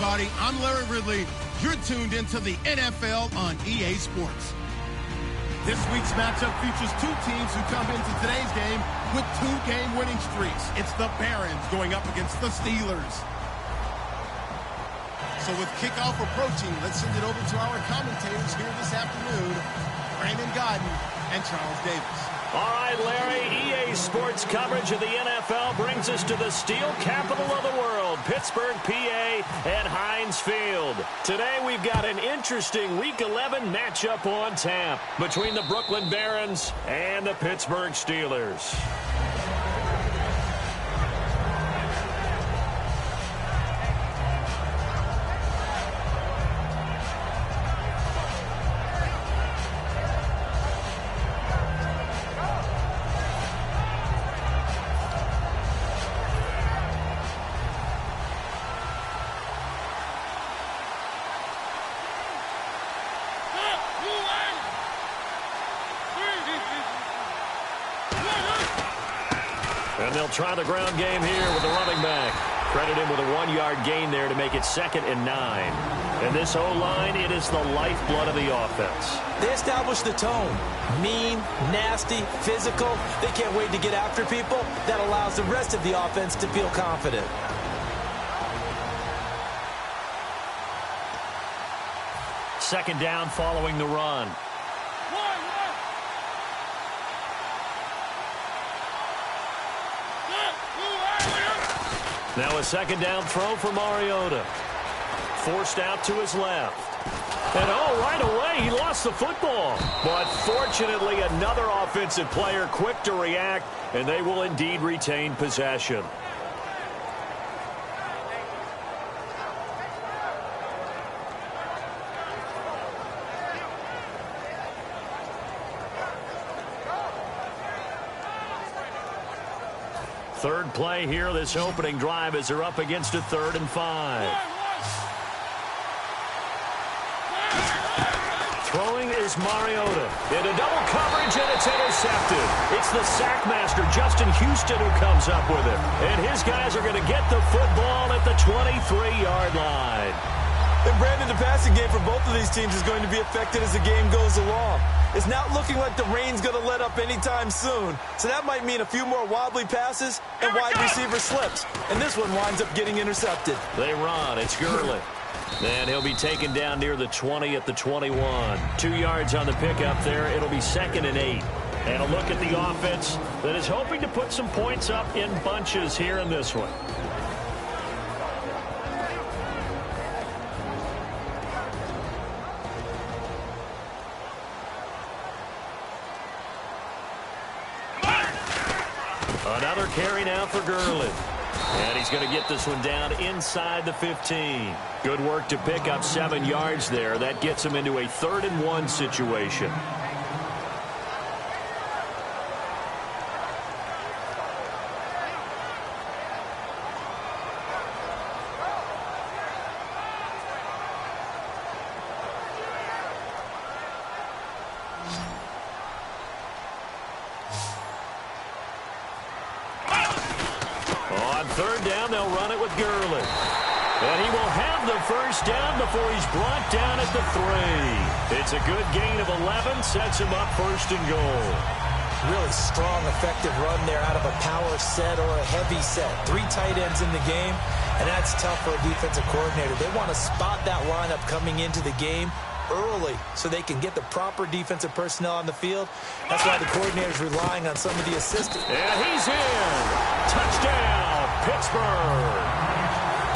everybody. I'm Larry Ridley. You're tuned into the NFL on EA Sports. This week's matchup features two teams who come into today's game with two-game winning streaks. It's the Barons going up against the Steelers. So with kickoff approaching, let's send it over to our commentators here this afternoon, Brandon Godden and Charles Davis. All right, Larry, EA Sports coverage of the NFL brings us to the steel capital of the world, Pittsburgh, PA, and Heinz Field. Today we've got an interesting Week 11 matchup on tap between the Brooklyn Barons and the Pittsburgh Steelers. And they'll try the ground game here with the running back. Credit him with a 1-yard gain there to make it 2nd and 9. And this O-line, it is the lifeblood of the offense. They establish the tone. Mean, nasty, physical. They can't wait to get after people. That allows the rest of the offense to feel confident. Second down following the run. Now a second down throw for Mariota. Forced out to his left. And right away he lost the football. But fortunately another offensive player quick to react, and they will indeed retain possession. Third play here, this opening drive, as they're up against a 3rd and 5. Throwing is Mariota. Into double coverage, and it's intercepted. It's the sack master, Justin Houston, who comes up with it. And his guys are going to get the football at the 23-yard line. And Brandon, the passing game for both of these teams is going to be affected as the game goes along. It's not looking like the rain's going to let up anytime soon. So that might mean a few more wobbly passes and wide receiver slips. And this one winds up getting intercepted. They run. It's Gurley. And he'll be taken down near the 20 at the 21. 2 yards on the pickup there. It'll be 2nd and 8. And a look at the offense that is hoping to put some points up in bunches here in this one. Another carry now for Gurley. And he's going to get this one down inside the 15. Good work to pick up 7 yards there. That gets him into a 3rd and 1 situation. Third down, they'll run it with Gurley. And he will have the first down before he's brought down at the 3. It's a good gain of 11, sets him up 1st and goal. Really strong, effective run there out of a power set or a heavy set. 3 tight ends in the game, and that's tough for a defensive coordinator. They want to spot that lineup coming into the game early so they can get the proper defensive personnel on the field. That's why the coordinator's relying on some of the assistants. And he's in. Touchdown, Pittsburgh.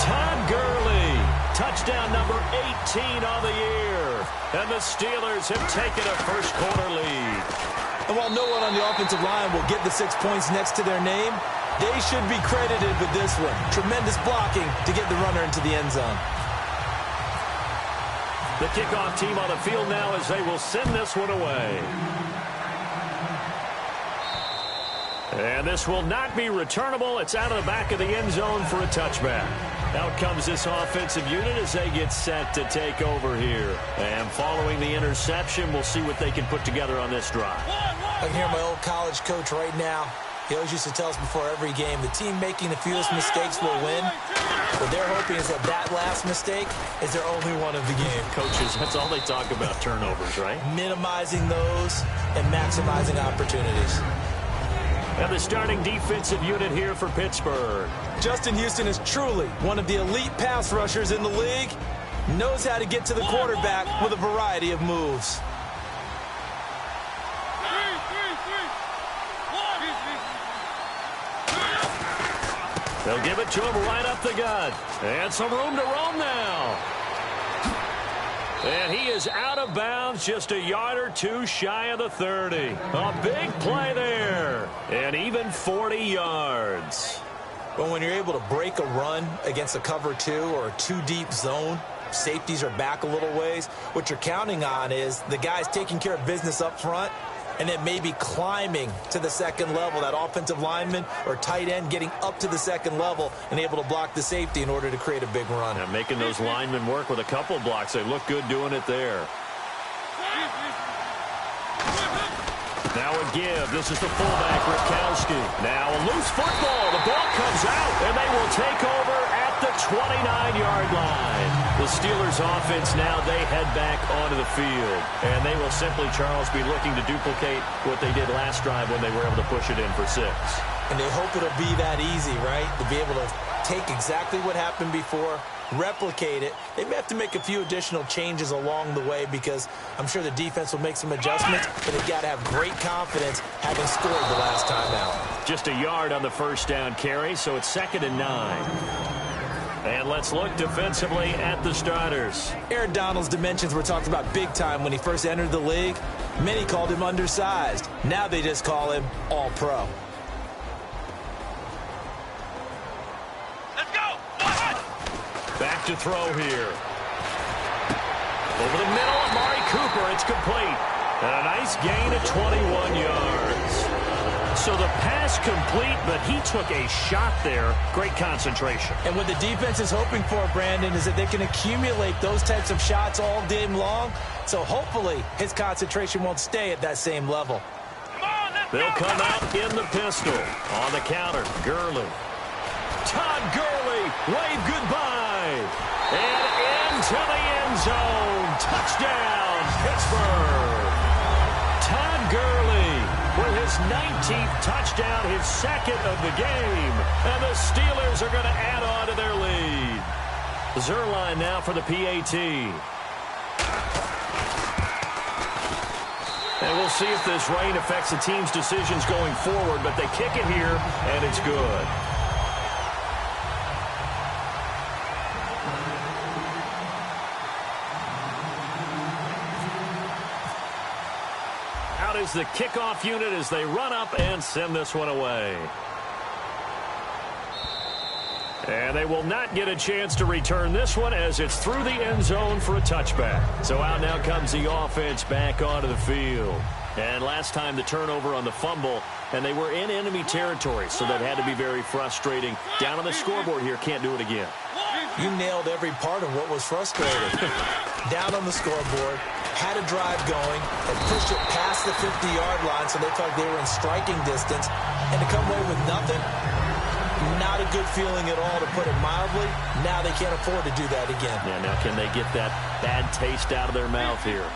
Todd Gurley. Touchdown number 18 on the year. And the Steelers have taken a first-quarter lead. And while no one on the offensive line will get the 6 points next to their name, they should be credited with this one. Tremendous blocking to get the runner into the end zone. The kickoff team on the field now as they will send this one away. And this will not be returnable. It's out of the back of the end zone for a touchback. Out comes this offensive unit as they get set to take over here. And following the interception, we'll see what they can put together on this drive. I can hear my old college coach right now. He always used to tell us before every game, the team making the fewest mistakes will win. What they're hoping is that last mistake is their only one of the game. Coaches, that's all they talk about, turnovers, right? Minimizing those and maximizing opportunities. And the starting defensive unit here for Pittsburgh. Justin Houston is truly one of the elite pass rushers in the league. Knows how to get to the quarterback with a variety of moves. They'll give it to him right up the gut. And some room to roam now. And he is out of bounds, just a yard or two shy of the 30. A big play there. And even 40 yards. But when you're able to break a run against a cover 2 or a 2-deep zone, safeties are back a little ways. What you're counting on is the guys taking care of business up front and then maybe climbing to the second level, that offensive lineman or tight end getting up to the second level and able to block the safety in order to create a big run. And making those linemen work with a couple blocks. They look good doing it there. Now a give. This is the fullback, Ripkowski. Now a loose football. The ball comes out, and they will take over at the 29-yard line. The Steelers offense now, they head back onto the field. And they will simply, Charles, be looking to duplicate what they did last drive when they were able to push it in for 6. And they hope it'll be that easy, right? To be able to take exactly what happened before, replicate it. They may have to make a few additional changes along the way because I'm sure the defense will make some adjustments, but they've got to have great confidence having scored the last time out. Just a yard on the first down carry, so it's 2nd and 9. And let's look defensively at the starters. Aaron Donald's dimensions were talked about big time when he first entered the league. Many called him undersized. Now they just call him all-pro. Back to throw here. Over the middle, Amari Cooper. It's complete. And a nice gain of 21 yards. So the pass complete, but he took a shot there. Great concentration. And what the defense is hoping for, Brandon, is that they can accumulate those types of shots all game long. So hopefully his concentration won't stay at that same level. They'll come out in the pistol. On the counter, Gurley. Todd Gurley, wave goodbye. And into the end zone. Touchdown, Pittsburgh. Todd Gurley with his 19th touchdown, his 2nd of the game. And the Steelers are going to add on to their lead. Zuerlein now for the PAT. And we'll see if this rain affects the team's decisions going forward, but they kick it here, and it's good. Out is the kickoff unit as they run up and send this one away. And they will not get a chance to return this one as it's through the end zone for a touchback. So out now comes the offense back onto the field. And last time the turnover on the fumble, and they were in enemy territory, so that had to be very frustrating. Down on the scoreboard here, can't do it again. You nailed every part of what was frustrating. Down on the scoreboard, had a drive going, and pushed it past the 50-yard line so they felt like they were in striking distance, and to come away with nothing, not a good feeling at all, to put it mildly. Now they can't afford to do that again. Yeah, now can they get that bad taste out of their mouth here?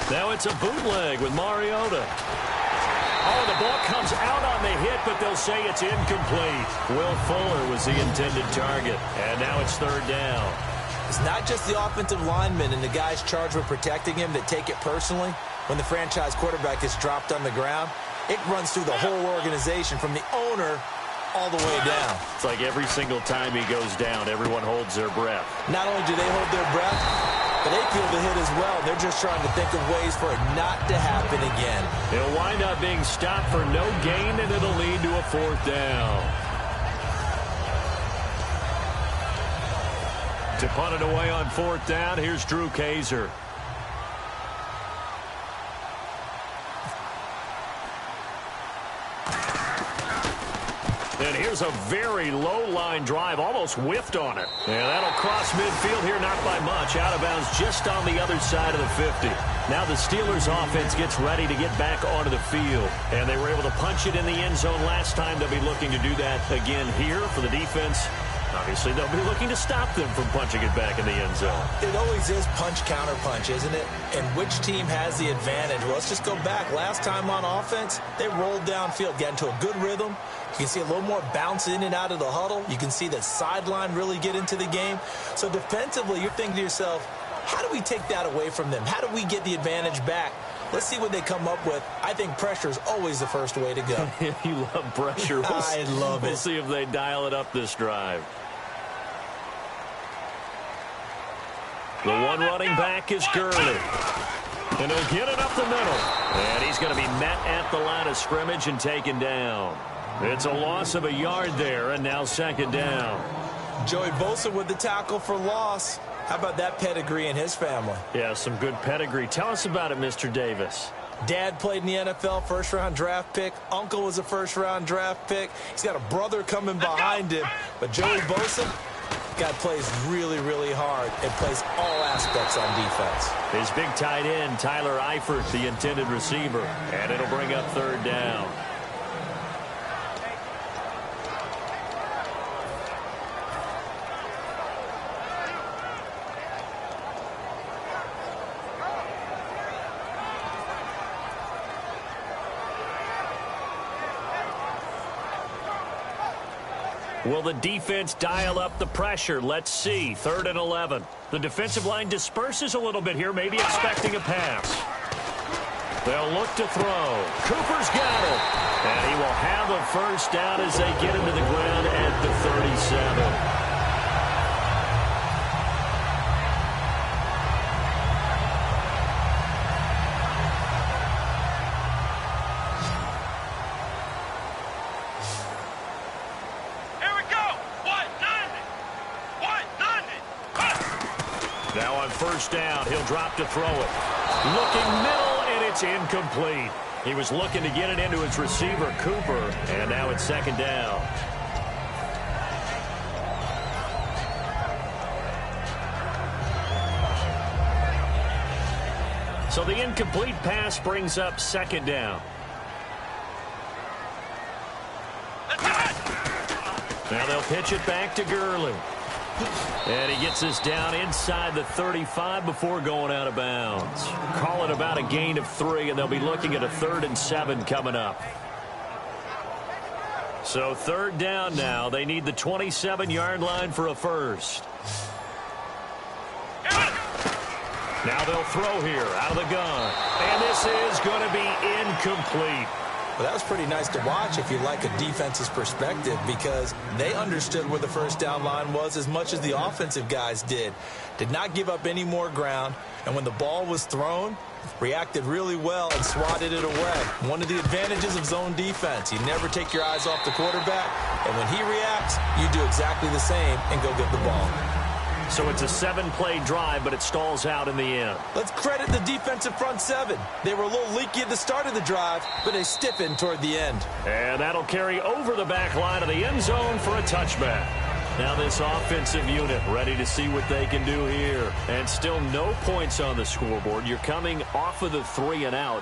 Now it's a bootleg with Mariota. Oh, the ball comes out on the hit, but they'll say it's incomplete. Will Fuller was the intended target, and now it's 3rd down. It's not just the offensive linemen and the guys charged with protecting him that take it personally. When the franchise quarterback is dropped on the ground, it runs through the whole organization from the owner all the way down. It's like every single time he goes down, everyone holds their breath. Not only do they hold their breath, but they feel the hit as well. They're just trying to think of ways for it not to happen again. It'll wind up being stopped for no gain, and it'll lead to a 4th down. To punt it away on 4th down, here's Drew Kaiser. And here's a very low-line drive, almost whiffed on it. And that'll cross midfield here, not by much. Out of bounds just on the other side of the 50. Now the Steelers offense gets ready to get back onto the field. And they were able to punch it in the end zone last time. They'll be looking to do that again here for the defense. Obviously, they'll be looking to stop them from punching it back in the end zone. It always is punch-counter-punch, isn't it? And which team has the advantage? Well, let's just go back. Last time on offense, they rolled downfield, got into a good rhythm. You can see a little more bounce in and out of the huddle. You can see the sideline really get into the game. So defensively, you're thinking to yourself, how do we take that away from them? How do we get the advantage back? Let's see what they come up with. I think pressure is always the first way to go. You love pressure. I love it. We'll see if they dial it up this drive. The one running back is Gurley. And he'll get it up the middle. And he's going to be met at the line of scrimmage and taken down. It's a loss of a yard there, and now second down. Joey Bosa with the tackle for loss. How about that pedigree in his family? Yeah, some good pedigree. Tell us about it, Mr. Davis. Dad played in the NFL, first-round draft pick. Uncle was a first-round draft pick. He's got a brother coming behind him. But Joey Bosa, guy plays really, really hard and plays all aspects on defense. His big tight end, Tyler Eifert, the intended receiver. And it'll bring up third down. Will the defense dial up the pressure? Let's see. 3rd and 11. The defensive line disperses a little bit here, maybe expecting a pass. They'll look to throw. Cooper's got it. And he will have a first down as they get into the ground at the 37. Now on first down, he'll drop to throw it. Looking middle, and it's incomplete. He was looking to get it into his receiver, Cooper, and now it's second down. So the incomplete pass brings up second down. Now they'll pitch it back to Gurley. And he gets this down inside the 35 before going out of bounds. Call it about a gain of 3, and they'll be looking at a 3rd and 7 coming up. So third down now. They need the 27-yard line for a first. Now they'll throw here out of the gun. And this is going to be incomplete. Well, that was pretty nice to watch if you like a defense's perspective, because they understood where the first down line was as much as the offensive guys did. Did not give up any more ground, and when the ball was thrown, reacted really well and swatted it away. One of the advantages of zone defense, you never take your eyes off the quarterback, and when he reacts, you do exactly the same and go get the ball. So it's a 7-play drive, but it stalls out in the end. Let's credit the defensive front 7. They were a little leaky at the start of the drive, but they stiffened toward the end. And that'll carry over the back line of the end zone for a touchback. Now this offensive unit ready to see what they can do here. And still no points on the scoreboard. You're coming off of the 3 and out.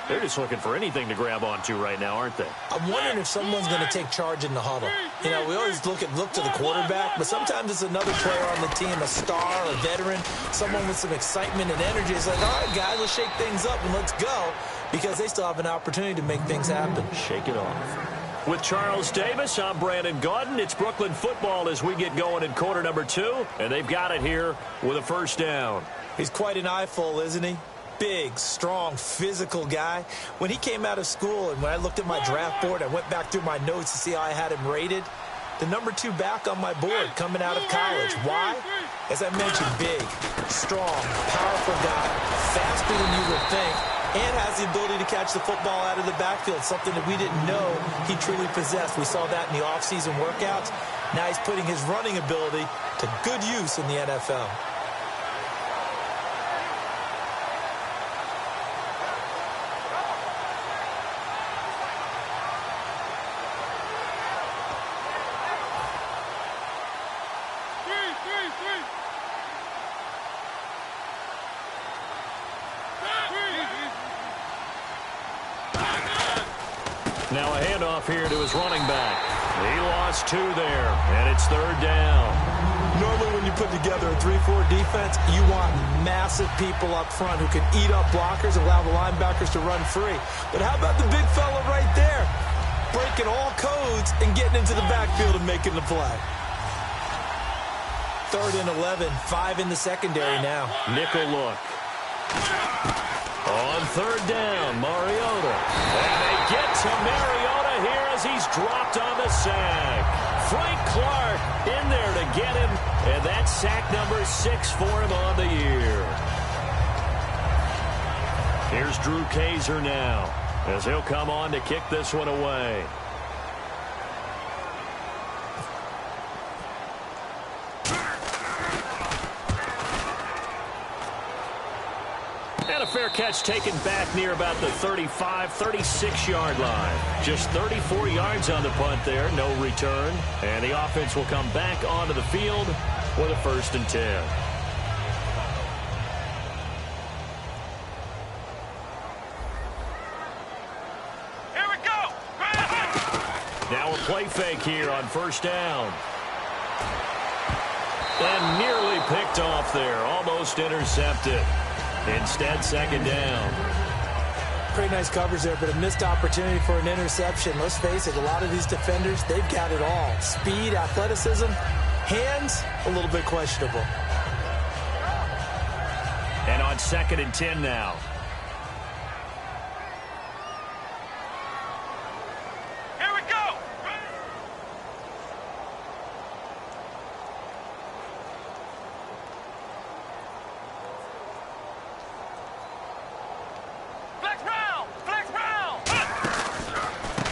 They're just looking for anything to grab onto right now, aren't they? I'm wondering if someone's going to take charge in the huddle. You know, we always look to the quarterback, but sometimes it's another player on the team, a star, a veteran, someone with some excitement and energy. It's like, all right, guys, let's shake things up and let's go, because they still have an opportunity to make things happen. Shake it off. With Charles Davis, I'm Brandon Gaudin. It's Brooklyn football as we get going in quarter number 2, and they've got it here with a first down. He's quite an eyeful, isn't he? Big, strong, physical guy. When he came out of school and when I looked at my draft board, I went back through my notes to see how I had him rated. The number 2 back on my board coming out of college. Why? As I mentioned, big, strong, powerful guy, faster than you would think, and has the ability to catch the football out of the backfield, something that we didn't know he truly possessed. We saw that in the offseason workouts. Now he's putting his running ability to good use in the NFL. Now a handoff here to his running back. He lost 2 there, and it's 3rd down. Normally when you put together a 3-4 defense, you want massive people up front who can eat up blockers and allow the linebackers to run free. But how about the big fella right there? Breaking all codes and getting into the backfield and making the play. 3rd and 11, 5 in the secondary now. Nickel look. On 3rd down, Mariota. And they get to Mariota here as he's dropped on the sack. Frank Clark in there to get him, and that's sack number 6 for him on the year. Here's Drew Kaiser now, as he'll come on to kick this one away. And a fair catch taken back near about the 35, 36-yard line. Just 34 yards on the punt there, no return. And the offense will come back onto the field with a 1st and 10. Here we go. Now a play fake here on 1st down. And nearly picked off there, almost intercepted. Instead, 2nd down. Pretty nice coverage there, but a missed opportunity for an interception. Let's face it, a lot of these defenders, they've got it all. Speed, athleticism, hands, a little bit questionable. And on 2nd and 10 now. Here we go.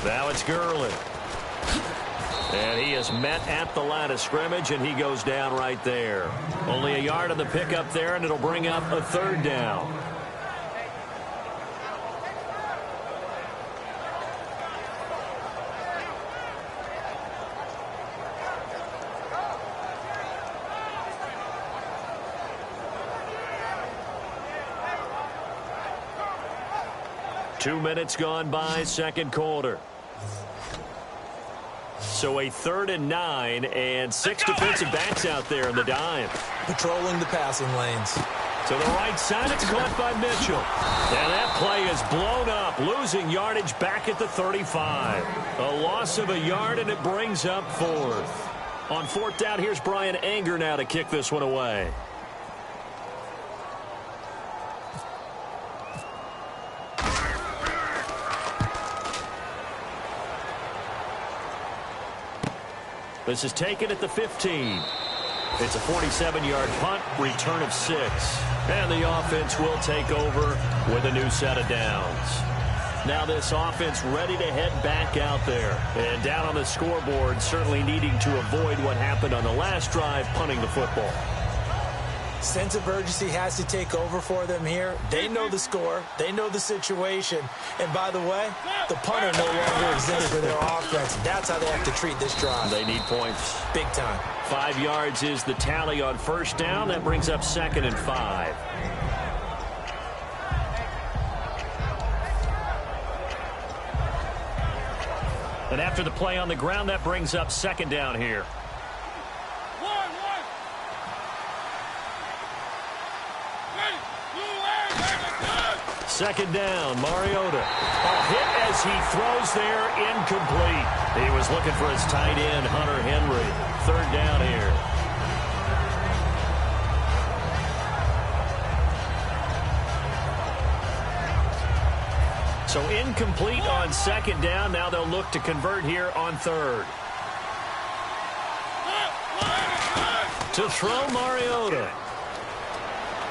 Now it's Gurley. And he is met at the line of scrimmage, and he goes down right there. Only a yard on the pickup there, and it'll bring up a 3rd down. Two minutes gone by, 2nd quarter. So a 3rd and 9, and 6 defensive backs out there in the dime. Patrolling the passing lanes. To the right side, it's caught by Mitchell. And that play is blown up, losing yardage back at the 35. A loss of a yard, and it brings up 4th. On 4th down, here's Brian Anger now to kick this one away. This is taken at the 15. It's a 47-yard punt, return of 6. And the offense will take over with a new set of downs. Now this offense ready to head back out there. And down on the scoreboard, certainly needing to avoid what happened on the last drive, punting the football. Sense of urgency has to take over for them here. They know the score. They know the situation. And by the way, the punter no longer exists in their offense. That's how they have to treat this drive. They need points. Big time. 5 yards is the tally on 1st down. That brings up 2nd and 5. And after the play on the ground, that brings up 2nd down here. 2nd down, Mariota. A hit as he throws there, incomplete. He was looking for his tight end, Hunter Henry. 3rd down here. So incomplete on 2nd down. Now they'll look to convert here on 3rd. To throw Mariota.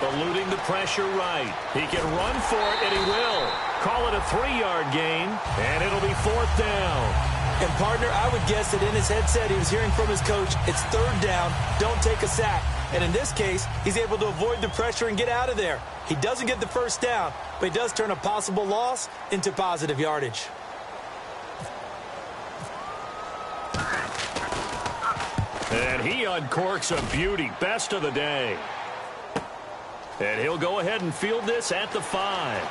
Eluding the pressure right. He can run for it, and he will. Call it a 3-yard gain, and it'll be 4th down. And, partner, I would guess that in his headset he was hearing from his coach, it's 3rd down, don't take a sack. And in this case, he's able to avoid the pressure and get out of there. He doesn't get the 1st down, but he does turn a possible loss into positive yardage. And he uncorks a beauty. Best of the day. And he'll go ahead and field this at the 5.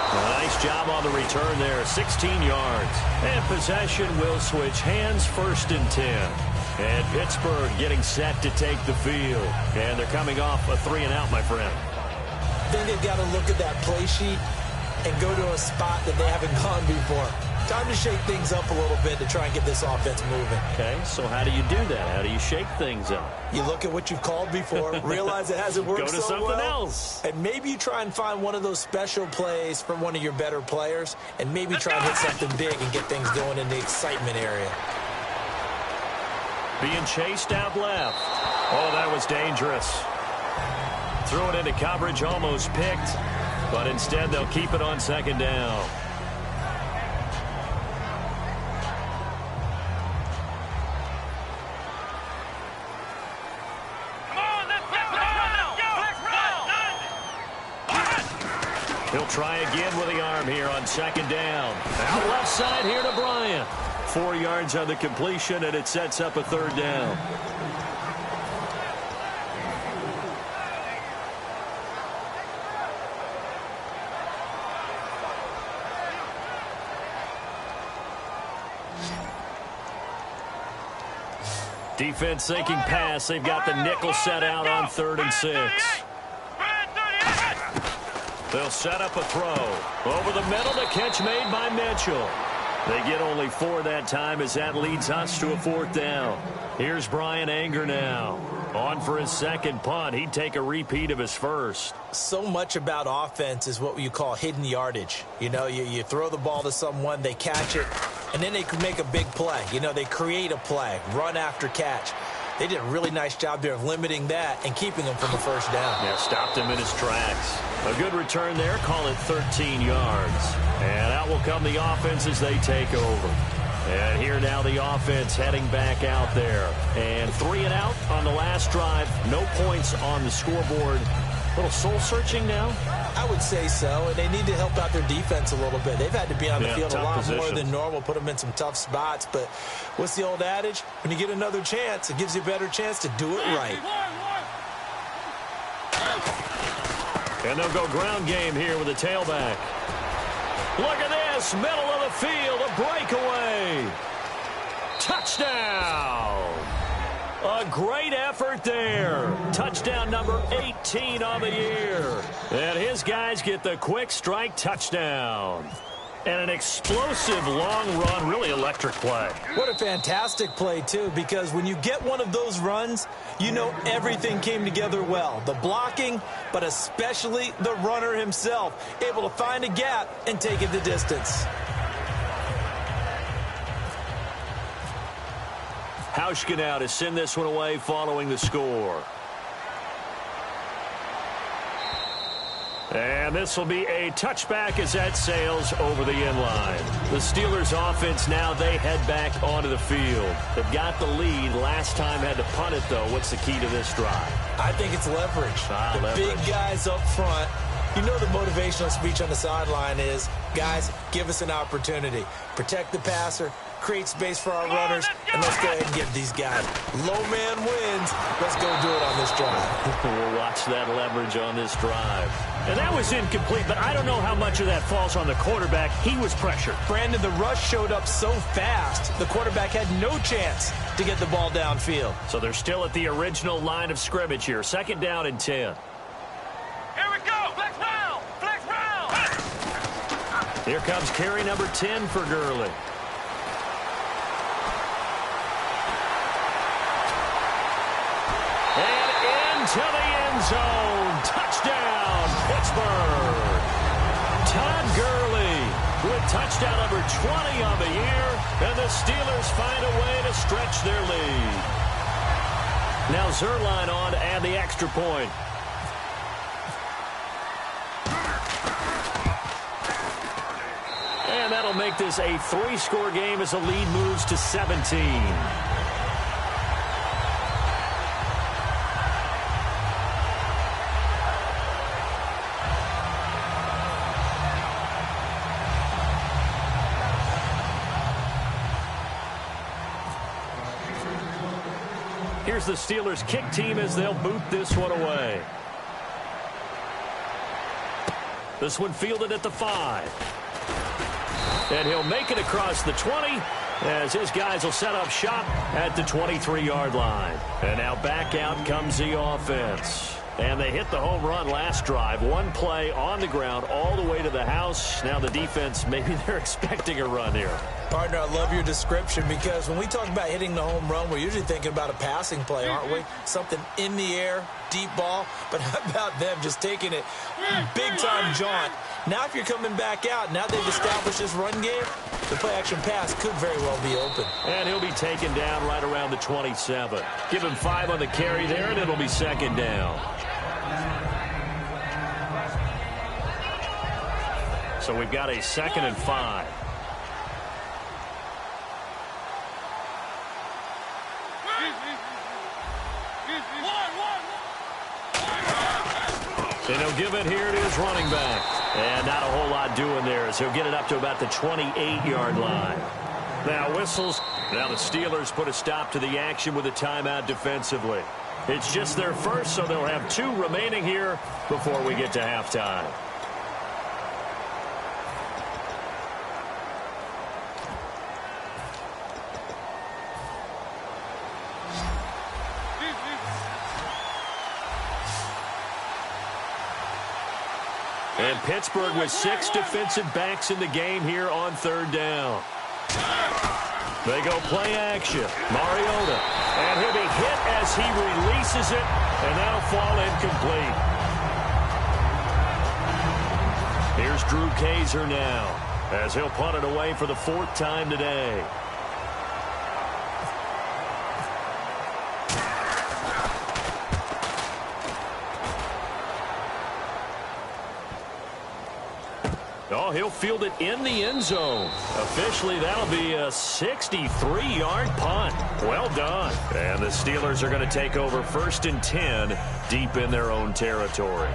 Nice job on the return there, 16 yards. And possession will switch hands, 1st and 10. And Pittsburgh getting set to take the field. And they're coming off a 3-and-out, my friend. Then they've got to look at that play sheet and go to a spot that they haven't gone before. Time to shake things up a little bit to try and get this offense moving. Okay, so how do you do that? How do you shake things up? You look at what you've called before, realize it hasn't worked Go to so something well, else. and maybe you try and find one of those special plays from one of your better players, and maybe try and hit something big and get things going in the excitement area. Being chased out left. Oh, that was dangerous. Threw it into coverage, almost picked, but instead they'll keep it on 2nd down. He'll try again with the arm here on 2nd down. Out left side here to Bryant. 4 yards on the completion, and it sets up a 3rd down. Defense thinking pass. They've got the nickel set out on 3rd and 6. They'll set up a throw. Over the middle, the catch made by Mitchell. They get only 4 that time as that leads us to a 4th down. Here's Brian Anger now. On for his 2nd punt. He'd take a repeat of his 1st. So much about offense is what you call hidden yardage. You know, you throw the ball to someone, they catch it, and then they can make a big play. You know, they create a play, run after catch. They did a really nice job there of limiting that and keeping him from the 1st down. Yeah, stopped him in his tracks. A good return there. Call it 13 yards. And out will come the offense as they take over. And here now the offense heading back out there. And 3-and-out on the last drive. No points on the scoreboard. A little soul-searching now? I would say so, and they need to help out their defense a little bit. They've had to be on the field a lot more than normal, put them in some tough spots. But what's the old adage? When you get another chance, it gives you a better chance to do it right. And they'll go ground game here with a tailback. Look at this, middle of the field, a breakaway. Touchdown. A great effort there. Touchdown number 18 on the year. And his guys get the quick strike touchdown. And an explosive long run, really electric play. What a fantastic play, too, because when you get one of those runs, you know everything came together well. The blocking, but especially the runner himself, able to find a gap and take it the distance. Hauschka now to send this one away following the score. And this will be a touchback as that sails over the end line. The Steelers offense now, they head back onto the field. They've got the lead. Last time had to punt it, though. What's the key to this drive? I think it's leverage. The big guys up front. You know the motivational speech on the sideline is, guys, give us an opportunity. Protect the passer, create space for our runners, and let's go ahead and give these guys. Low man wins. Let's go do it on this drive. We'll watch that leverage on this drive. And that was incomplete, but I don't know how much of that falls on the quarterback. He was pressured. Brandon, the rush showed up so fast, the quarterback had no chance to get the ball downfield. So they're still at the original line of scrimmage here. 2nd down and 10. Here we go. Flex round. Flex round. Here comes carry number 10 for Gurley. And into the end zone. Touchdown, Pittsburgh. Todd Gurley with touchdown number 20 on the year. And the Steelers find a way to stretch their lead. Now Zuerlein on to add the extra point. And that'll make this a 3-score game as the lead moves to 17. Here's the Steelers kick team as they'll boot this one away. This one fielded at the 5. And he'll make it across the 20 as his guys will set up shop at the 23-yard line. And now back out comes the offense. And they hit the home run last drive. One play on the ground all the way to the house. Now the defense, maybe they're expecting a run here. Partner, I love your description because when we talk about hitting the home run, we're usually thinking about a passing play, aren't we? Something in the air, deep ball. But how about them just taking it big-time jaunt? Now if you're coming back out, now they've established this run game, the play-action pass could very well be open. And he'll be taken down right around the 27. Give him 5 on the carry there, and it'll be second down. So we've got a 2nd and 5. And he'll give it here to his running back. And not a whole lot doing there as he'll get it up to about the 28-yard line. Now whistles. Now the Steelers put a stop to the action with a timeout defensively. It's just their first, so they'll have 2 remaining here before we get to halftime. And Pittsburgh with 6 defensive backs in the game here on 3rd down. They go play action. Mariota. And he'll be hit as he releases it. And that'll fall incomplete. Here's Drew Kaiser now as he'll punt it away for the 4th time today. Oh, he'll field it in the end zone. Officially, that'll be a 63-yard punt. Well done. And the Steelers are going to take over 1st and 10 deep in their own territory.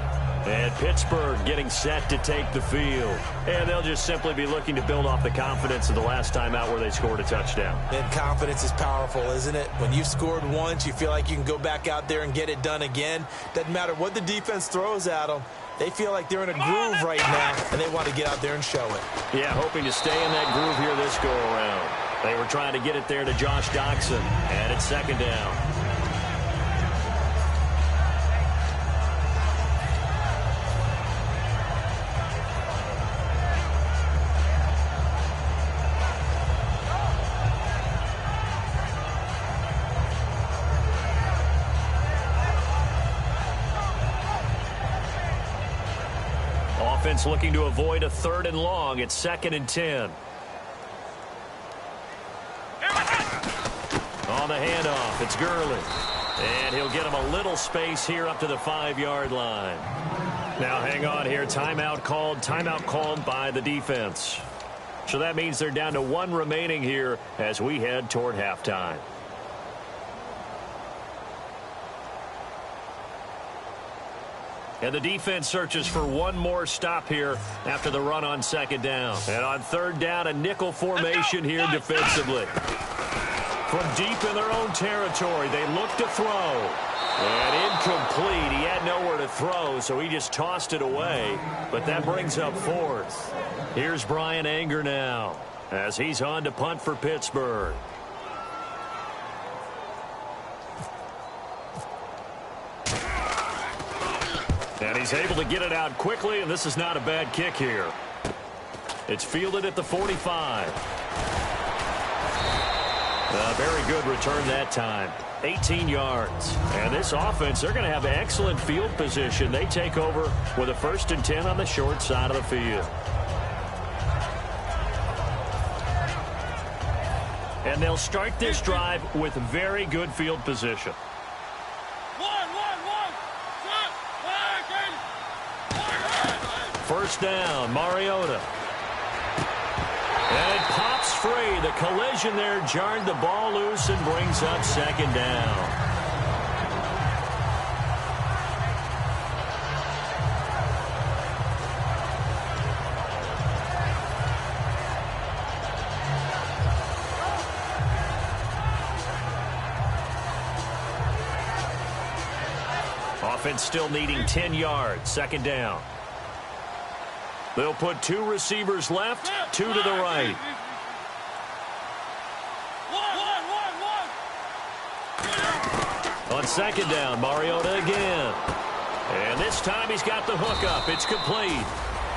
And Pittsburgh getting set to take the field. And they'll just simply be looking to build off the confidence of the last time out where they scored a touchdown. And confidence is powerful, isn't it? When you've scored once, you feel like you can go back out there and get it done again. Doesn't matter what the defense throws at them. They feel like they're in a groove right now, and they want to get out there and show it. Yeah, hoping to stay in that groove here this go-around. They were trying to get it there to Josh Doctson, and it's 2nd down. Offense looking to avoid a 3rd and long. It's 2nd and 10. On the handoff, it's Gurley. And he'll get him a little space here up to the 5-yard line. Now hang on here. Timeout called by the defense. So that means they're down to 1 remaining here as we head toward halftime. And the defense searches for one more stop here after the run on 2nd down. And on 3rd down, a nickel formation here defensively. From deep in their own territory, they look to throw. And incomplete. He had nowhere to throw, so he just tossed it away. But that brings up 4th. Here's Brian Anger now as he's on to punt for Pittsburgh. And he's able to get it out quickly, and this is not a bad kick here. It's fielded at the 45. A very good return that time. 18 yards. And this offense, they're going to have excellent field position. They take over with a 1st and 10 on the short side of the field. And they'll start this drive with very good field position. First down, Mariota. And it pops free. The collision there jarred the ball loose and brings up 2nd down. Offense still needing 10 yards. 2nd down. They'll put 2 receivers left, 2 to the right. On second down, Mariota again. And this time he's got the hook up. It's complete.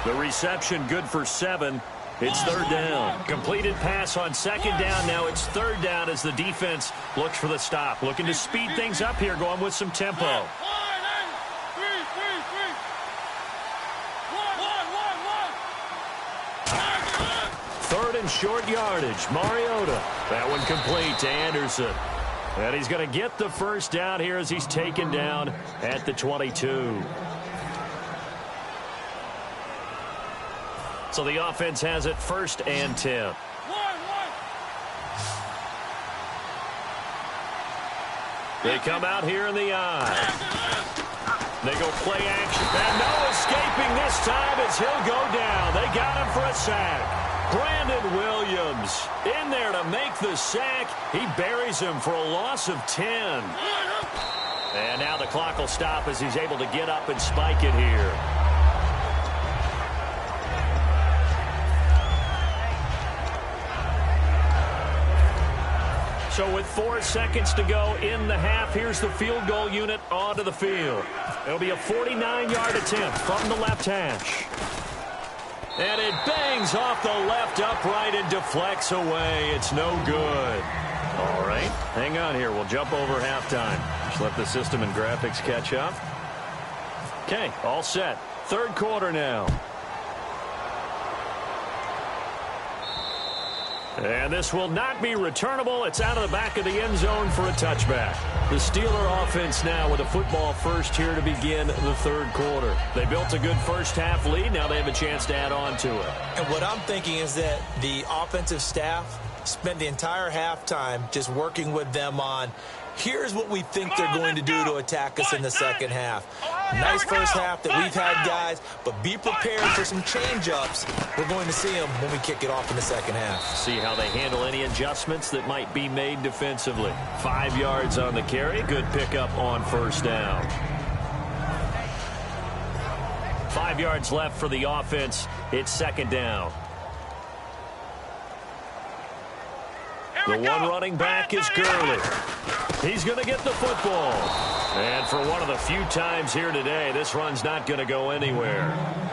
The reception good for 7. It's third down. Completed pass on second down. Now it's third down as the defense looks for the stop. Looking to speed things up here, going with some tempo. Third and short yardage. Mariota. That one complete to Anderson. And he's going to get the first down here as he's taken down at the 22. So the offense has it 1st and 10. They come out here in the eye. They go play action. And no escaping this time as he'll go down. They got him for a sack. Brandon Williams in there to make the sack. He buries him for a loss of 10. And now the clock will stop as he's able to get up and spike it here. So with 4 seconds to go in the half, here's the field goal unit onto the field. It'll be a 49-yard attempt from the left hash. And it bangs off the left upright and deflects away. It's no good. All right, hang on here. We'll jump over halftime. Just let the system and graphics catch up. Okay, all set. Third quarter now. And this will not be returnable. It's out of the back of the end zone for a touchback. The Steeler offense now with a football first here to begin the third quarter. They built a good first-half lead. Now they have a chance to add on to it. And what I'm thinking is that the offensive staff spent the entire halftime just working with them on, here's what we think they're going to do to attack us in the second half. Nice first half that we've had, guys, but be prepared for some change-ups. We're going to see them when we kick it off in the second half. See how they handle any adjustments that might be made defensively. 5 yards on the carry. Good pickup on first down. 5 yards left for the offense. It's second down. The one running back is Gurley. He's going to get the football. And for one of the few times here today, this run's not going to go anywhere.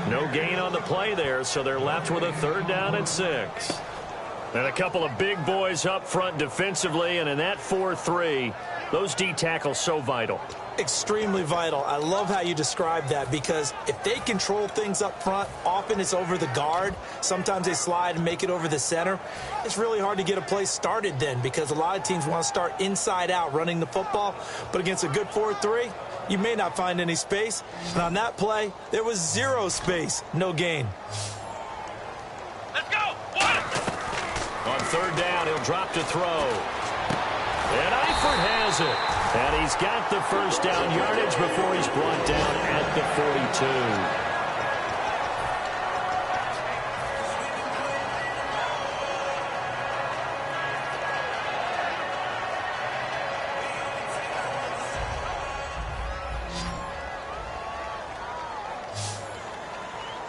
No gain on the play there, so they're left with a third down and 6. And a couple of big boys up front defensively, and in that 4-3, those D tackles so vital. Extremely vital. I love how you describe that, because if they control things up front, often it's over the guard. Sometimes they slide and make it over the center. It's really hard to get a play started then, because a lot of teams want to start inside out running the football. But against a good 4-3, you may not find any space. And on that play, there was 0 space. No gain. Let's go. On third down, he'll drop to throw. And Eifert has it. And he's got the first down yardage before he's brought down at the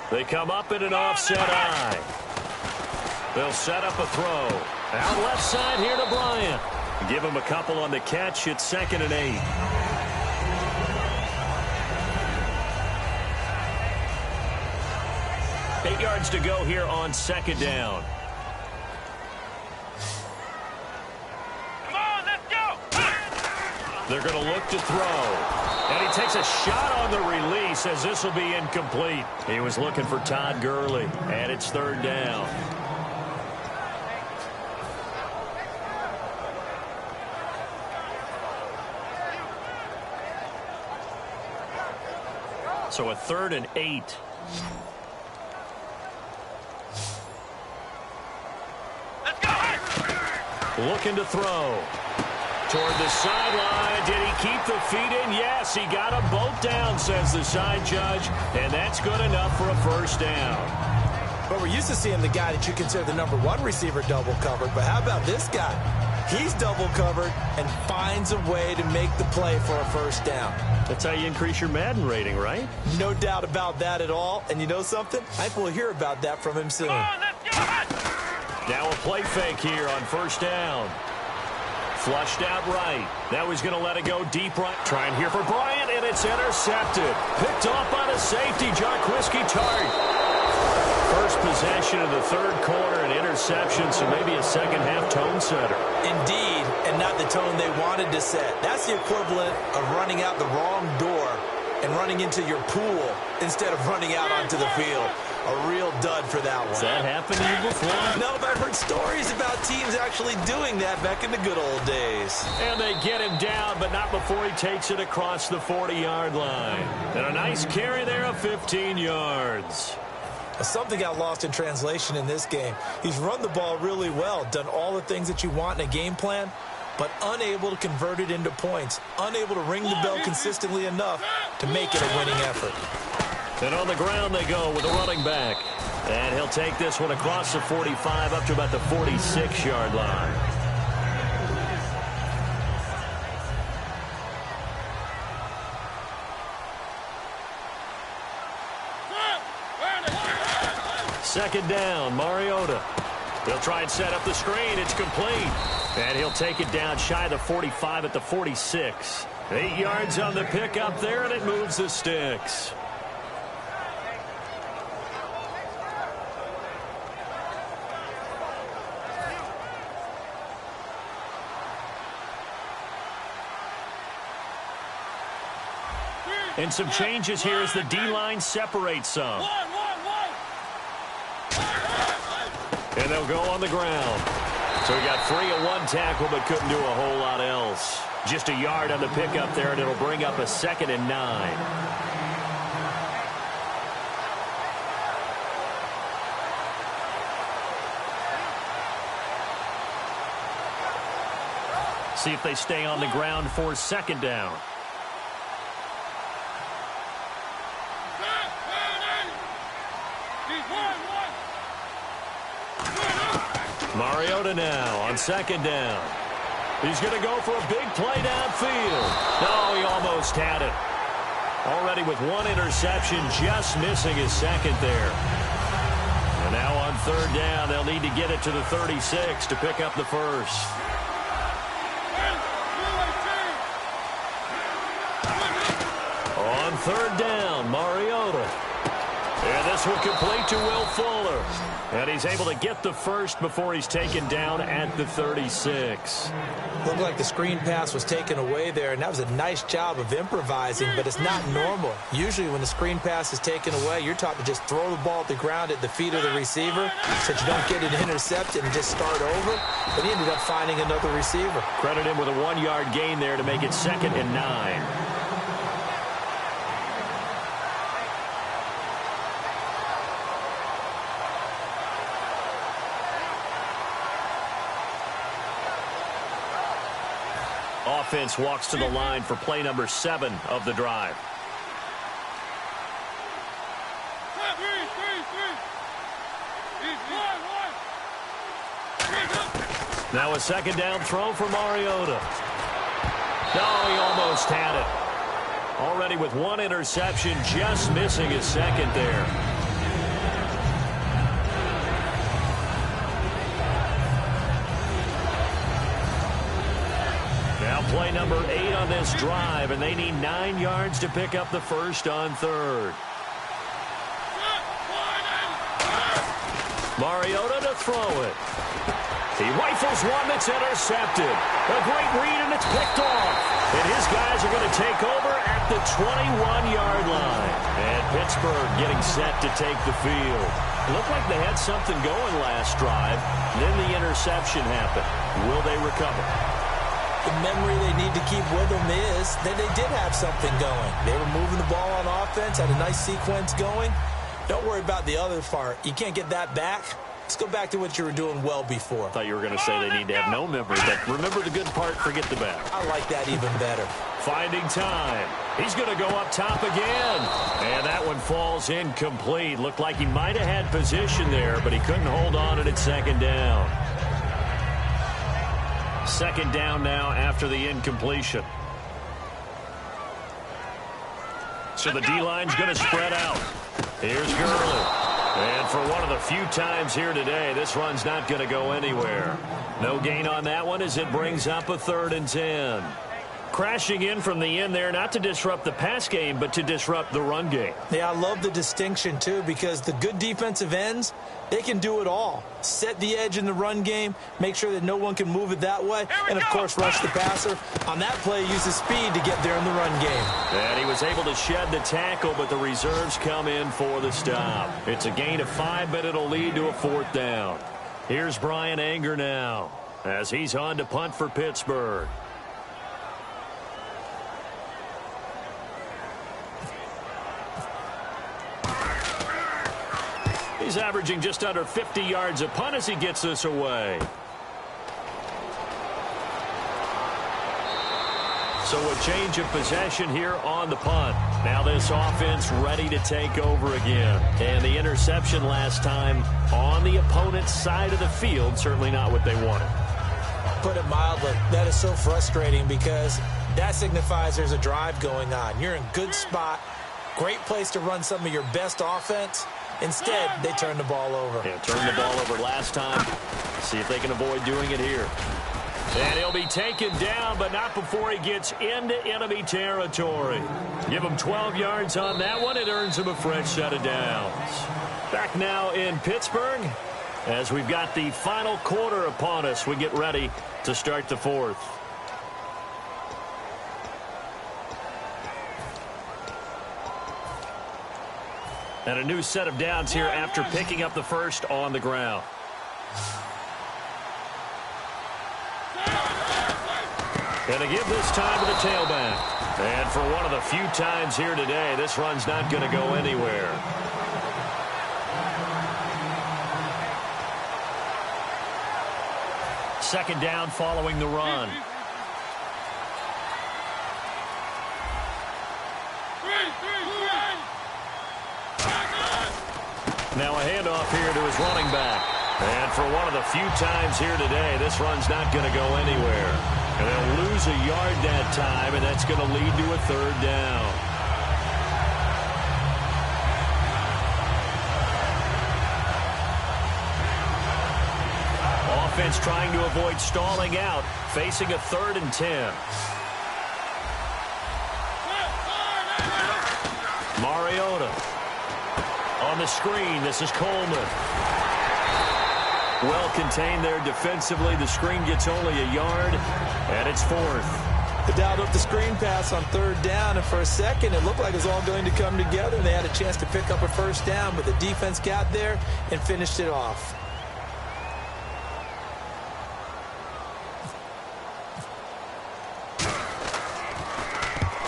42. They come up in an offset eye. They'll set up a throw. Out left side here to Bryant. Give him a couple on the catch. It's 2nd and 8. Eight yards to go here on second down. Come on, let's go. They're going to look to throw. And he takes a shot on the release as this will be incomplete. He was looking for Todd Gurley. And it's third down. So a 3rd and 8. Let's go. Looking to throw. Toward the sideline. Did he keep the feet in? Yes, he got them both down, says the side judge. And that's good enough for a first down. But we're used to seeing the guy that you consider the #1 receiver double covered. But how about this guy? He's double covered and finds a way to make the play for a first down. That's how you increase your Madden rating, right? No doubt about that at all. And you know something? I think we'll hear about that from him soon. Now a play fake here on first down. Flushed out right. Now he's going to let it go deep right. Trying here for Bryant, and it's intercepted. Picked off by the safety, Jarquiski Tartt. First possession of the third quarter, an interception, so maybe a second-half tone setter. Indeed, and not the tone they wanted to set. That's the equivalent of running out the wrong door and running into your pool instead of running out onto the field. A real dud for that one. Has that happened to you before? No, but I've heard stories about teams actually doing that back in the good old days. And they get him down, but not before he takes it across the 40-yard line. And a nice carry there of 15 yards. Something got lost in translation in this game. He's run the ball really well, done all the things that you want in a game plan, but unable to convert it into points, unable to ring the bell consistently enough to make it a winning effort. And on the ground they go with a running back. And he'll take this one across the 45 up to about the 46-yard line. Second down, Mariota. He'll try and set up the screen. It's complete. And he'll take it down shy of the 45 at the 46. 8 yards on the pickup there, and it moves the sticks. And some changes here as the D-line separates some. And they'll go on the ground. So he got free of one tackle but couldn't do a whole lot else. Just a yard on the pickup there, and it'll bring up a 2nd and 9. See if they stay on the ground for second down. Mariota now on second down. He's going to go for a big play downfield. No, he almost had it. Already with one interception, just missing his second there. And now on third down, they'll need to get it to the 36 to pick up the first. On third down, Mariota. And this will complete to Will Fuller. And he's able to get the first before he's taken down at the 36. Looked like the screen pass was taken away there, and that was a nice job of improvising, but it's not normal. Usually when the screen pass is taken away, you're taught to just throw the ball at the ground at the feet of the receiver so that you don't get it intercepted and just start over. But he ended up finding another receiver. Credit him with a 1-yard gain there to make it 2nd and 9. Offense walks to the line for play number 7 of the drive. Now a second down throw for Mariota. No, he almost had it. Already with one interception, just missing his second there. Now play number 8 on this drive, and they need 9 yards to pick up the first on third. Mariota to throw it. He rifles one that's intercepted. A great read, and it's picked off. And his guys are going to take over at the 21-yard line. And Pittsburgh getting set to take the field. It looked like they had something going last drive. Then the interception happened. Will they recover? The memory they need to keep with them is that they did have something going. They were moving the ball on offense, had a nice sequence going. Don't worry about the other part. You can't get that back. Let's go back to what you were doing well before. I thought you were going to say they need to have no memory, but remember the good part, forget the bad. I like that even better. Finding time. He's going to go up top again. And that one falls incomplete. Looked like he might have had position there, but he couldn't hold on at second down. Second down now after the incompletion. So the D-line's going to spread out. Here's Gurley. And for one of the few times here today, this run's not going to go anywhere. No gain on that one as it brings up a 3rd and 10. Crashing in from the end there, not to disrupt the pass game, but to disrupt the run game. Yeah, I love the distinction, too, because the good defensive ends, they can do it all. Set the edge in the run game, make sure that no one can move it that way, and, of course, rush the passer. On that play, use his speed to get there in the run game. And he was able to shed the tackle, but the reserves come in for the stop. It's a gain of 5, but it'll lead to a 4th down. Here's Brian Anger now as he's on to punt for Pittsburgh. He's averaging just under 50 yards a punt as he gets this away. So a change of possession here on the punt. Now this offense ready to take over again. And the interception last time on the opponent's side of the field, certainly not what they wanted. Put it mildly, that is so frustrating because that signifies there's a drive going on. You're in good spot, great place to run some of your best offense. Instead, they turn the ball over. Yeah, turned the ball over last time. See if they can avoid doing it here. And he'll be taken down, but not before he gets into enemy territory. Give him 12 yards on that one. It earns him a fresh set of downs. Back now in Pittsburgh as we've got the final quarter upon us. We get ready to start the 4th. And a new set of downs here after picking up the first on the ground. And to give this time to the tailback. And for one of the few times here today, this run's not going to go anywhere. Second down following the run. Now a handoff here to his running back. And for one of the few times here today, this run's not going to go anywhere. And they'll lose a yard that time, and that's going to lead to a 3rd down. Offense trying to avoid stalling out, facing a 3rd and 10. Mariota. On the screen, this is Coleman. Well contained there defensively. The screen gets only a yard, and it's 4th. They dialed up the screen pass on 3rd down, and for a second, it looked like it was all going to come together, and they had a chance to pick up a 1st down, but the defense got there and finished it off.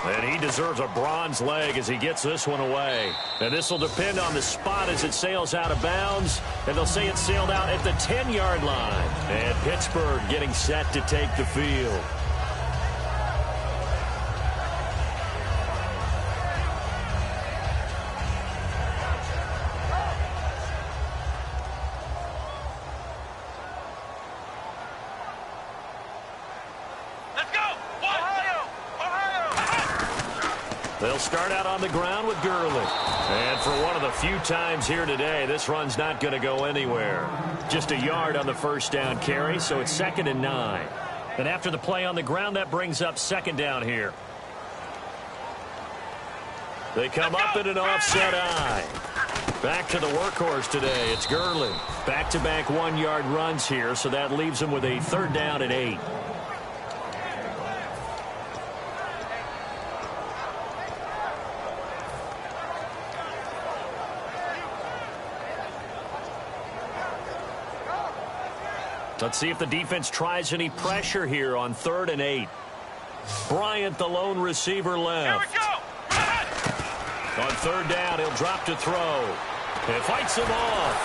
And he deserves a bronze leg as he gets this one away. And this will depend on the spot as it sails out of bounds. And they'll say it sailed out at the 10-yard line. And Pittsburgh getting set to take the field. They'll start out on the ground with Gurley. And for one of the few times here today, this run's not going to go anywhere. Just a yard on the 1st down carry, so it's 2nd and 9. And after the play on the ground, that brings up 2nd down here. They come up in an offset eye. Back to the workhorse today. It's Gurley. Back-to-back 1-yard runs here, so that leaves him with a 3rd down and 8. Let's see if the defense tries any pressure here on 3rd and 8. Bryant, the lone receiver left. Here we go. On 3rd down, he'll drop to throw. And fights him off.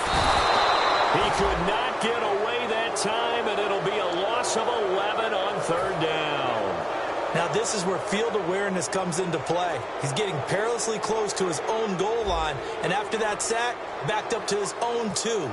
He could not get away that time, and it'll be a loss of 11 on 3rd down. Now this is where field awareness comes into play. He's getting perilously close to his own goal line, and after that sack, backed up to his own 2.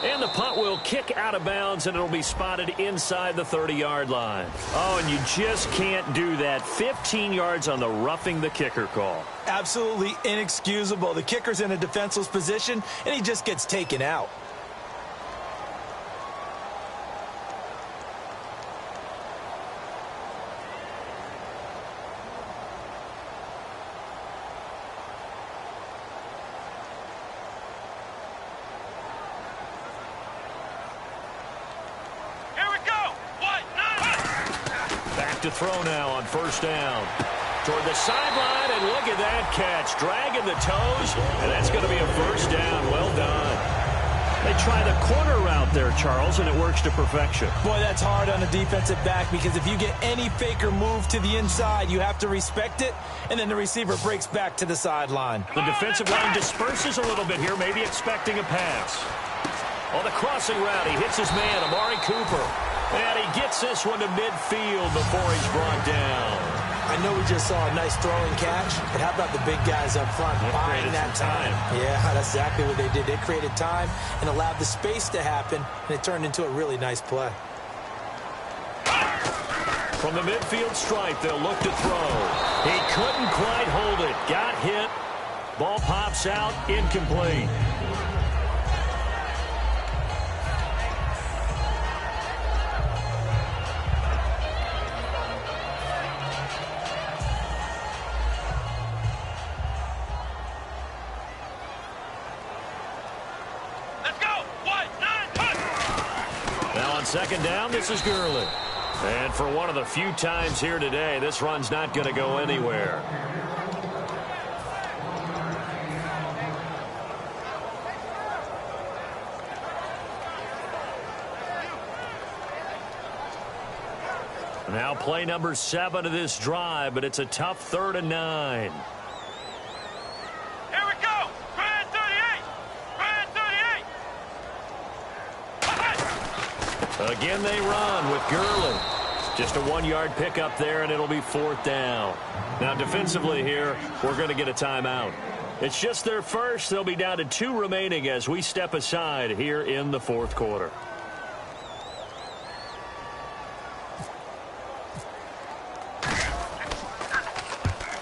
And the punt will kick out of bounds, and it'll be spotted inside the 30-yard line. Oh, and you just can't do that. 15 yards on the roughing the kicker call. Absolutely inexcusable. The kicker's in a defenseless position, and he just gets taken out. To throw now on first down. Toward the sideline, and look at that catch. Dragging the toes, and that's going to be a first down. Well done. They try the corner route there, Charles, and it works to perfection. Boy, that's hard on a defensive back because if you get any fake or move to the inside, you have to respect it, and then the receiver breaks back to the sideline. The defensive line disperses a little bit here, maybe expecting a pass. On the crossing route, he hits his man, Amari Cooper. And he gets this one to midfield before he's brought down. I know we just saw a nice throwing catch, but how about the big guys up front buying that time? Yeah, that's exactly what they did. They created time and allowed the space to happen, and it turned into a really nice play. From the midfield stripe, they'll look to throw. He couldn't quite hold it. Got hit. Ball pops out, incomplete. Second down, this is Gurley. And for one of the few times here today, this run's not going to go anywhere. Now play number 7 of this drive, but it's a tough 3rd and 9. Again, they run with Gurley. Just a 1-yard pickup there, and it'll be 4th down. Now, defensively here, we're going to get a timeout. It's just their first. They'll be down to 2 remaining as we step aside here in the 4th quarter.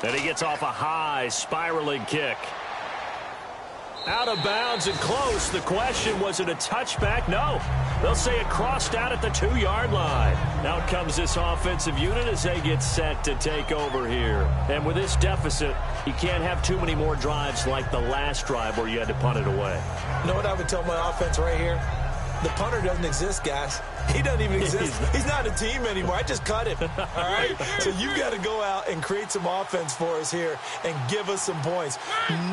And he gets off a high, spiraling kick. Out of bounds and close. The question, was it a touchback? No. They'll say it crossed out at the 2-yard line. Out comes this offensive unit as they get set to take over here. And with this deficit, you can't have too many more drives like the last drive where you had to punt it away. You know what I would tell my offense right here? The punter doesn't exist, guys. He doesn't even exist. He's not a team anymore. I just cut him. All right? So you got to go out and create some offense for us here and give us some points.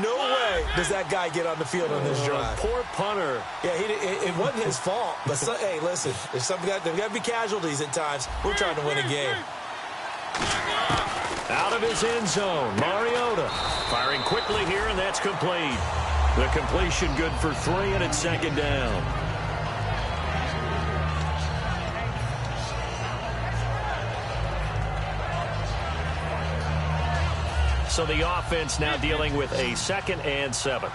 No way does that guy get on the field on this drive. Poor punter. Yeah, it wasn't his fault. But, hey, listen, there's got to be casualties at times. We're trying to win a game. Out of his end zone, Mariota firing quickly here, and that's complete. The completion good for 3, and it's 2nd down. So the offense now dealing with a 2nd and 7.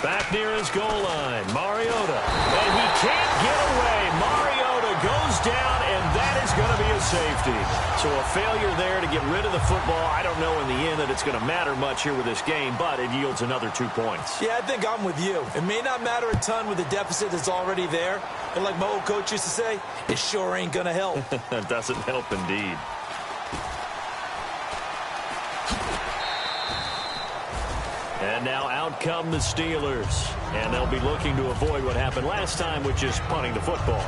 Back near his goal line, Mariota. And he can't get away. Mariota goes down, and that is going to be a safety. So a failure there to get rid of the football. I don't know in the end that it's going to matter much here with this game, but it yields another 2 points. Yeah, I think I'm with you. It may not matter a ton with the deficit that's already there, but like my old coach used to say, it sure ain't going to help. That doesn't help indeed. And now out come the Steelers. And they'll be looking to avoid what happened last time, which is punting the football.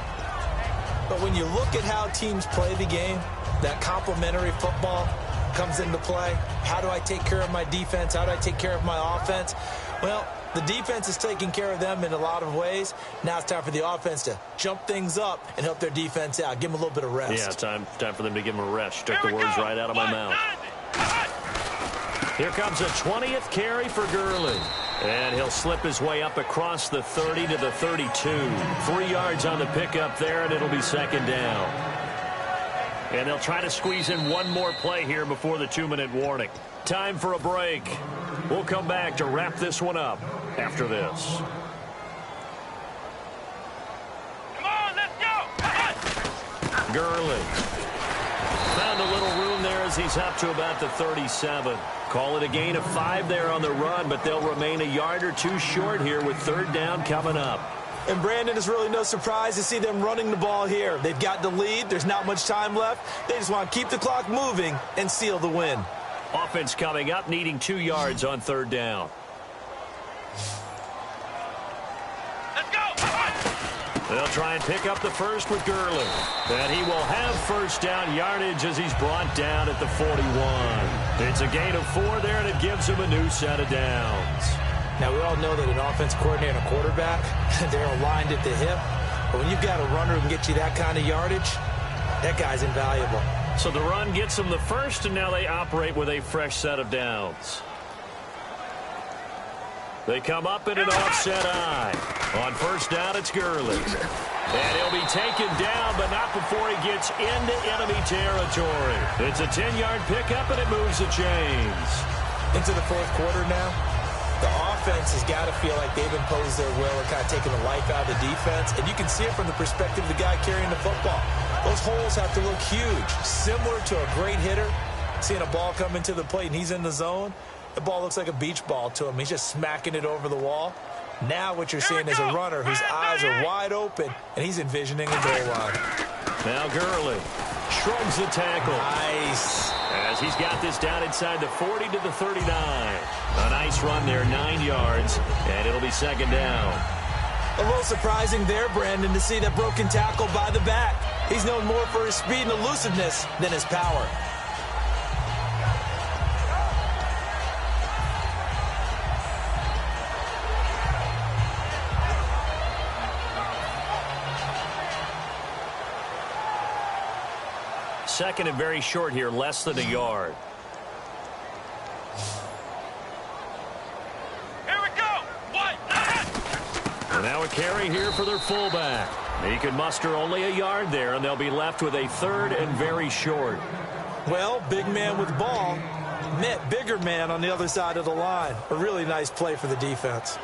But when you look at how teams play the game, that complementary football comes into play. How do I take care of my defense? How do I take care of my offense? Well, the defense is taking care of them in a lot of ways. Now it's time for the offense to jump things up and help their defense out. Give them a little bit of rest. Yeah, time for them to give them a rest. Took the words right out of my mouth. Here comes a 20th carry for Gurley. And he'll slip his way up across the 30 to the 32. 3 yards on the pickup there, and it'll be 2nd down. And they'll try to squeeze in one more play here before the 2-minute warning. Time for a break. We'll come back to wrap this one up after this. Come on, let's go! Gurley. Found a little room there as he's up to about the 37. Call it a gain of 5 there on the run, but they'll remain a yard or two short here with 3rd down coming up. And Brandon, is really no surprise to see them running the ball here. They've got the lead. There's not much time left. They just want to keep the clock moving and seal the win. Offense coming up, needing 2 yards on 3rd down. Let's go! They'll try and pick up the first with Gurley. And he will have 1st down yardage as he's brought down at the 41. It's a gain of 4 there, and it gives him a new set of downs. Now, we all know that an offense coordinator and a quarterback, they're aligned at the hip. But when you've got a runner who can get you that kind of yardage, that guy's invaluable. So the run gets them the first, and now they operate with a fresh set of downs. They come up in an offset eye. On 1st down, it's Gurley. And he'll be taken down, but not before he gets into enemy territory. It's a 10-yard pickup, and it moves the chains. Into the 4th quarter now, the offense has got to feel like they've imposed their will and kind of taken the life out of the defense. And you can see it from the perspective of the guy carrying the football. Those holes have to look huge, similar to a great hitter. Seeing a ball come into the plate and he's in the zone, the ball looks like a beach ball to him. He's just smacking it over the wall. Now what you're seeing is a runner whose eyes are wide open, and he's envisioning a goal line. Now Gurley shrugs the tackle. Nice. As he's got this down inside the 40 to the 39. A nice run there, 9 yards, and it'll be 2nd down. A little surprising there, Brandon, to see that broken tackle by the back. He's known more for his speed and elusiveness than his power. Second and very short here, less than a yard. Here we go! What? And now a carry here for their fullback. He can muster only a yard there, and they'll be left with a 3rd and very short. Well, big man with ball met bigger man on the other side of the line. A really nice play for the defense.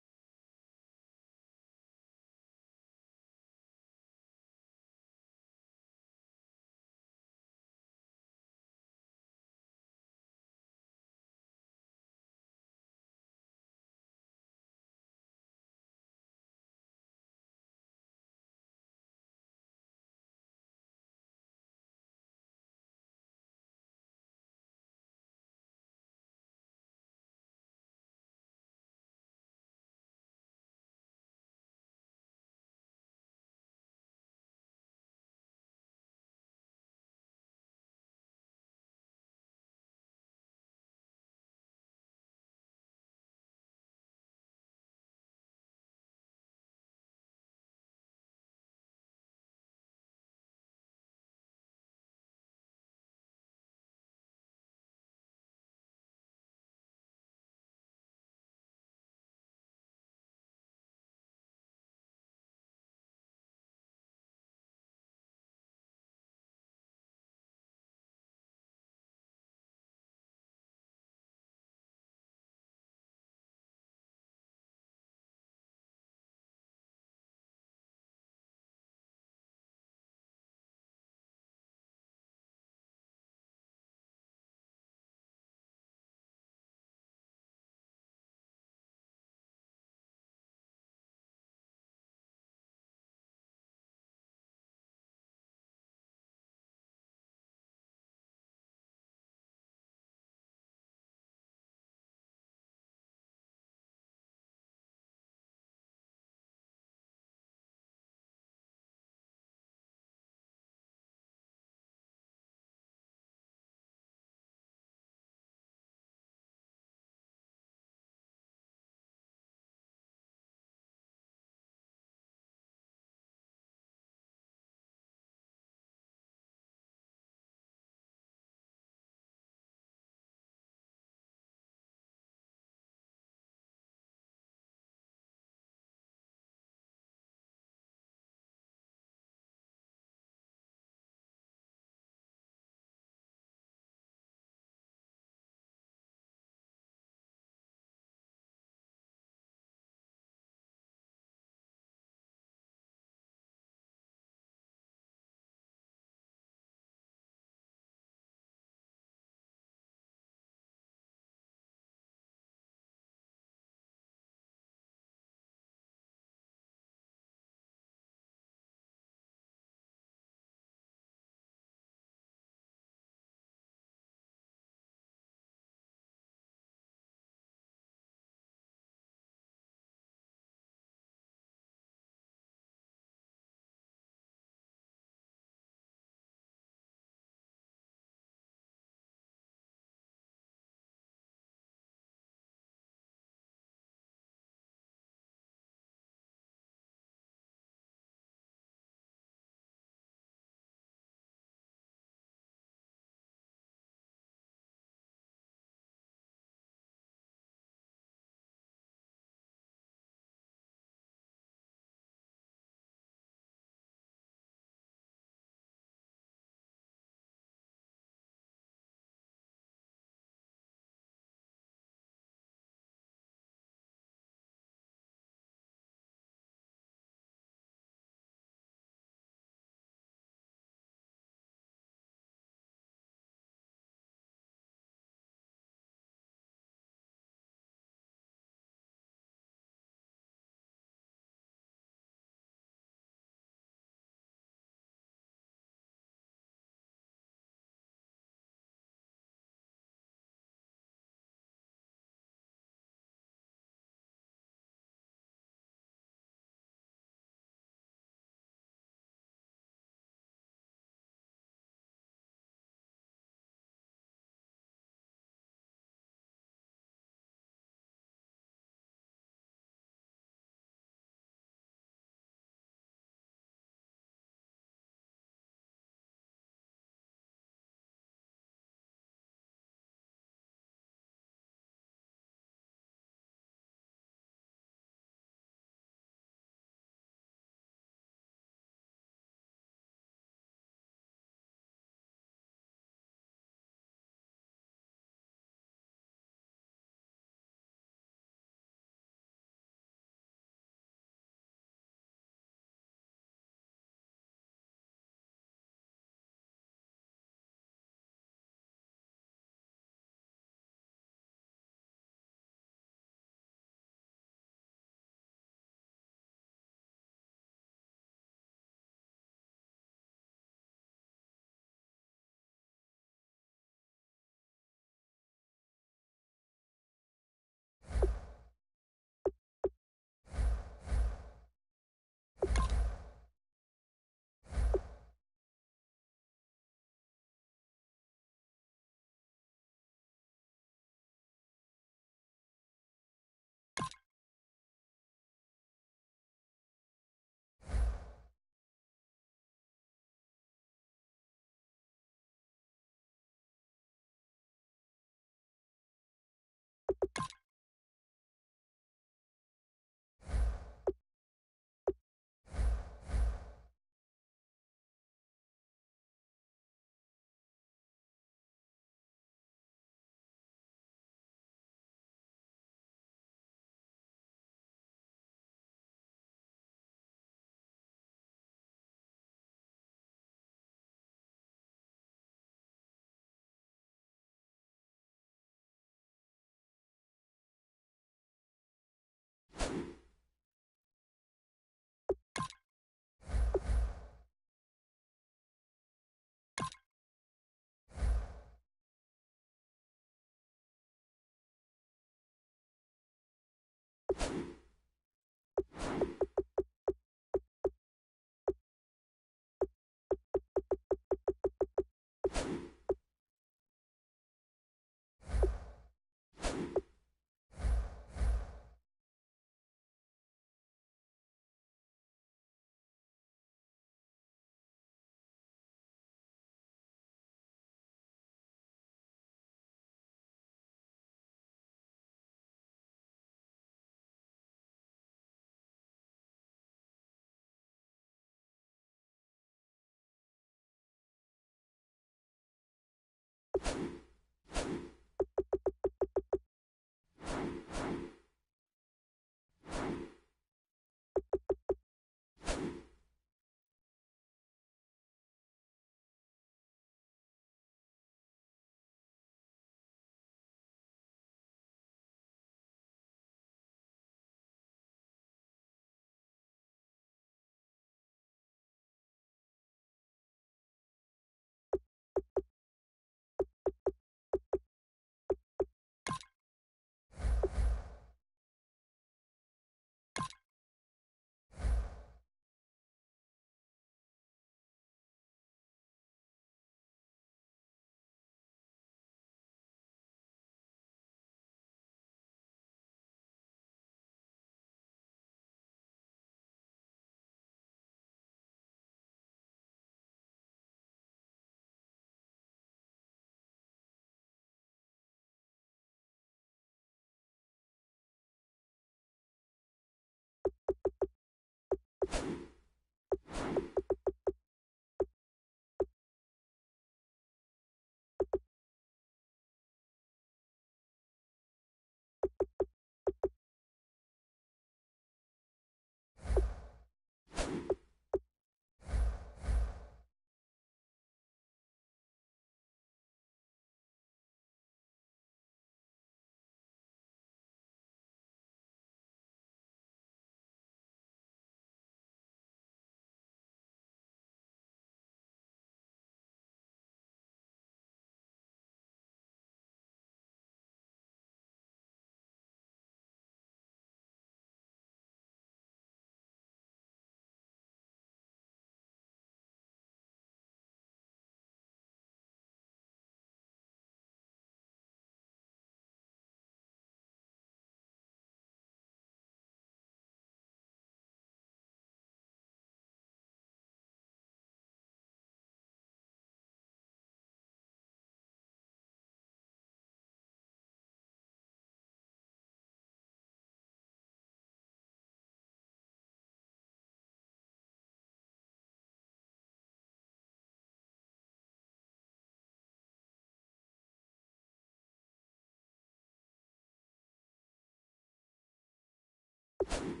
you.